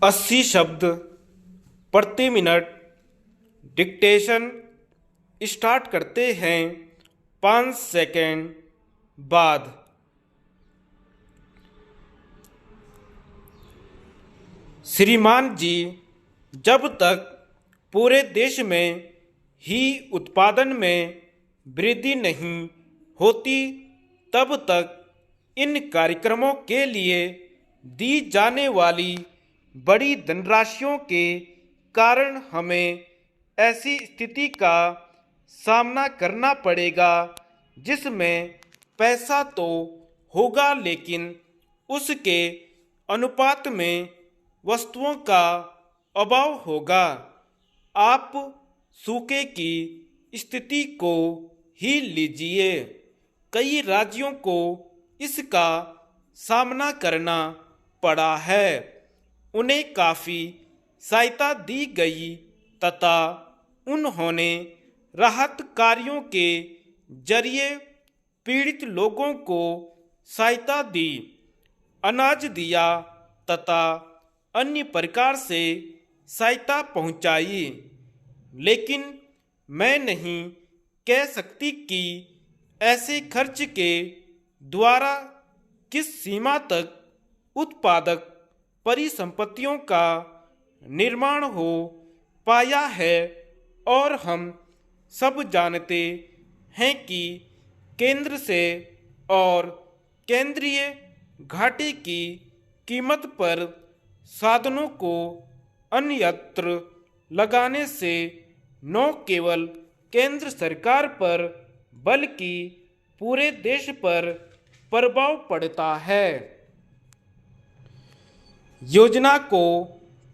80 शब्द प्रति minute dictation start करते हैं 5 सेकेंड बाद। श्रीमान जी, जब तक पूरे देश में ही उत्पादन में वृद्धि नहीं होती तब तक इन कार्यक्रमों के लिए दी जाने वाली बड़ी धनराशियों के कारण हमें ऐसी स्थिति का सामना करना पड़ेगा जिसमें पैसा तो होगा लेकिन उसके अनुपात में वस्तुओं का अभाव होगा। आप सूखे की स्थिति को ही लीजिए। कई राज्यों को इसका सामना करना पड़ा है। उन्हें काफ़ी सहायता दी गई तथा उन्होंने राहत कार्यों के जरिए पीड़ित लोगों को सहायता दी, अनाज दिया तथा अन्य प्रकार से सहायता पहुंचाई। लेकिन मैं नहीं कह सकती कि ऐसे खर्च के द्वारा किस सीमा तक उत्पादक परिसंपत्तियों का निर्माण हो पाया है, और हम सब जानते हैं कि केंद्र से और केंद्रीय घाटे की कीमत पर साधनों को अन्यत्र लगाने से न केवल केंद्र सरकार पर बल्कि पूरे देश पर प्रभाव पड़ता है। योजना को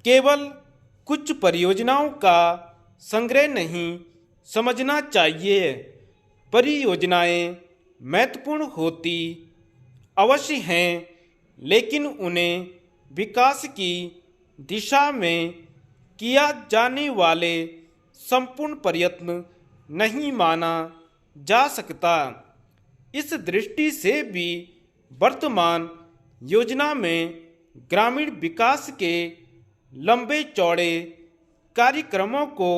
केवल कुछ परियोजनाओं का संग्रह नहीं समझना चाहिए। परियोजनाएं महत्वपूर्ण होती अवश्य हैं, लेकिन उन्हें विकास की दिशा में किया जाने वाले संपूर्ण प्रयत्न नहीं माना जा सकता। इस दृष्टि से भी वर्तमान योजना में ग्रामीण विकास के लंबे चौड़े कार्यक्रमों को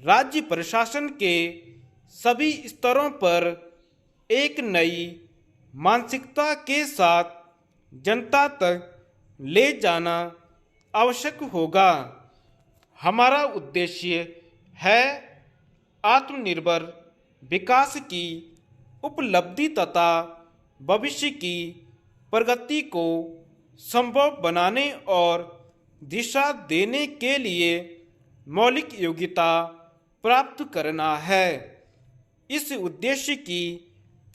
राज्य प्रशासन के सभी स्तरों पर एक नई मानसिकता के साथ जनता तक ले जाना आवश्यक होगा। हमारा उद्देश्य है आत्मनिर्भर विकास की उपलब्धि तथा भविष्य की प्रगति को संभव बनाने और दिशा देने के लिए मौलिक योग्यता प्राप्त करना है। इस उद्देश्य की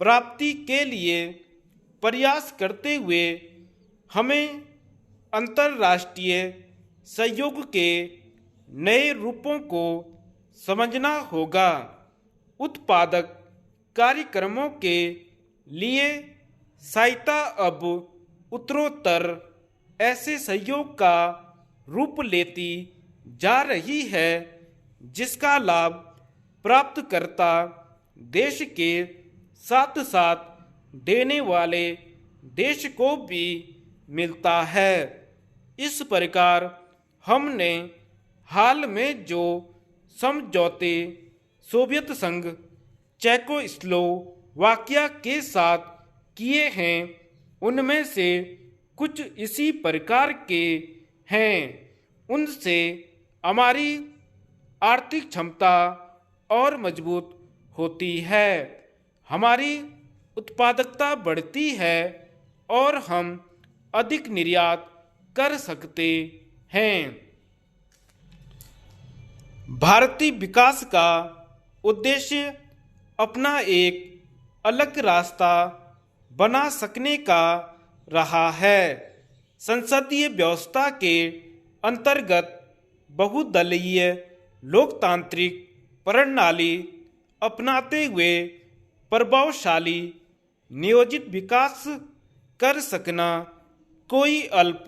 प्राप्ति के लिए प्रयास करते हुए हमें अंतर्राष्ट्रीय सहयोग के नए रूपों को समझना होगा। उत्पादक कार्यक्रमों के लिए सहायता अब उत्तरोत्तर ऐसे सहयोग का रूप लेती जा रही है जिसका लाभ प्राप्तकर्ता देश के साथ साथ देने वाले देश को भी मिलता है। इस प्रकार हमने हाल में जो समझौते सोवियत संघ चेकोस्लोवाकिया के साथ किए हैं उनमें से कुछ इसी प्रकार के हैं। उनसे हमारी आर्थिक क्षमता और मजबूत होती है, हमारी उत्पादकता बढ़ती है और हम अधिक निर्यात कर सकते हैं। भारतीय विकास का उद्देश्य अपना एक अलग रास्ता बना सकने का रहा है। संसदीय व्यवस्था के अंतर्गत बहुदलीय लोकतांत्रिक प्रणाली अपनाते हुए प्रभावशाली नियोजित विकास कर सकना कोई अल्प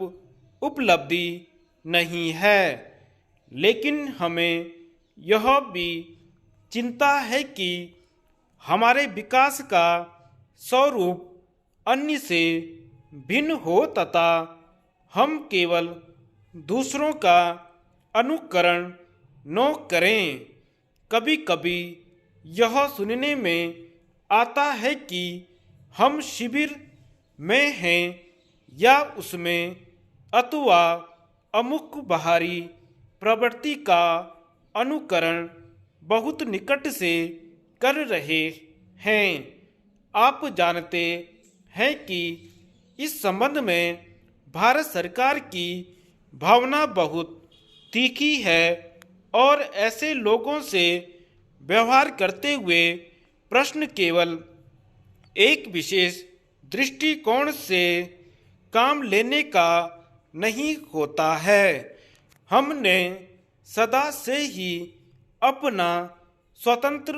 उपलब्धि नहीं है, लेकिन हमें यह भी चिंता है कि हमारे विकास का स्वरूप अन्य से भिन्न हो तथा हम केवल दूसरों का अनुकरण न करें। कभी कभी यह सुनने में आता है कि हम शिविर में हैं या उसमें, अथवा अमुक बाहरी प्रवृत्ति का अनुकरण बहुत निकट से कर रहे हैं। आप जानते हैं कि इस संबंध में भारत सरकार की भावना बहुत तीखी है और ऐसे लोगों से व्यवहार करते हुए प्रश्न केवल एक विशेष दृष्टिकोण से काम लेने का नहीं होता है। हमने सदा से ही अपना स्वतंत्र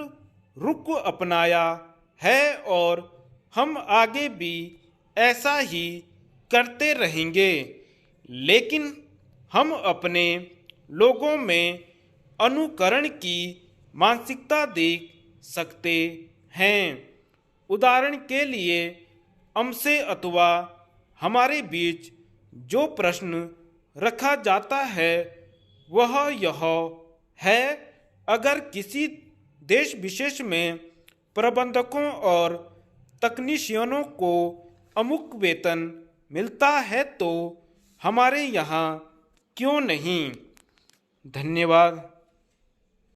रुख अपनाया है और हम आगे भी ऐसा ही करते रहेंगे, लेकिन हम अपने लोगों में अनुकरण की मानसिकता देख सकते हैं। उदाहरण के लिए, हमसे अथवा हमारे बीच जो प्रश्न रखा जाता है वह यह है, अगर किसी देश विशेष में प्रबंधकों और तकनीशियनों को अमुक वेतन मिलता है तो हमारे यहाँ क्यों नहीं? धन्यवाद।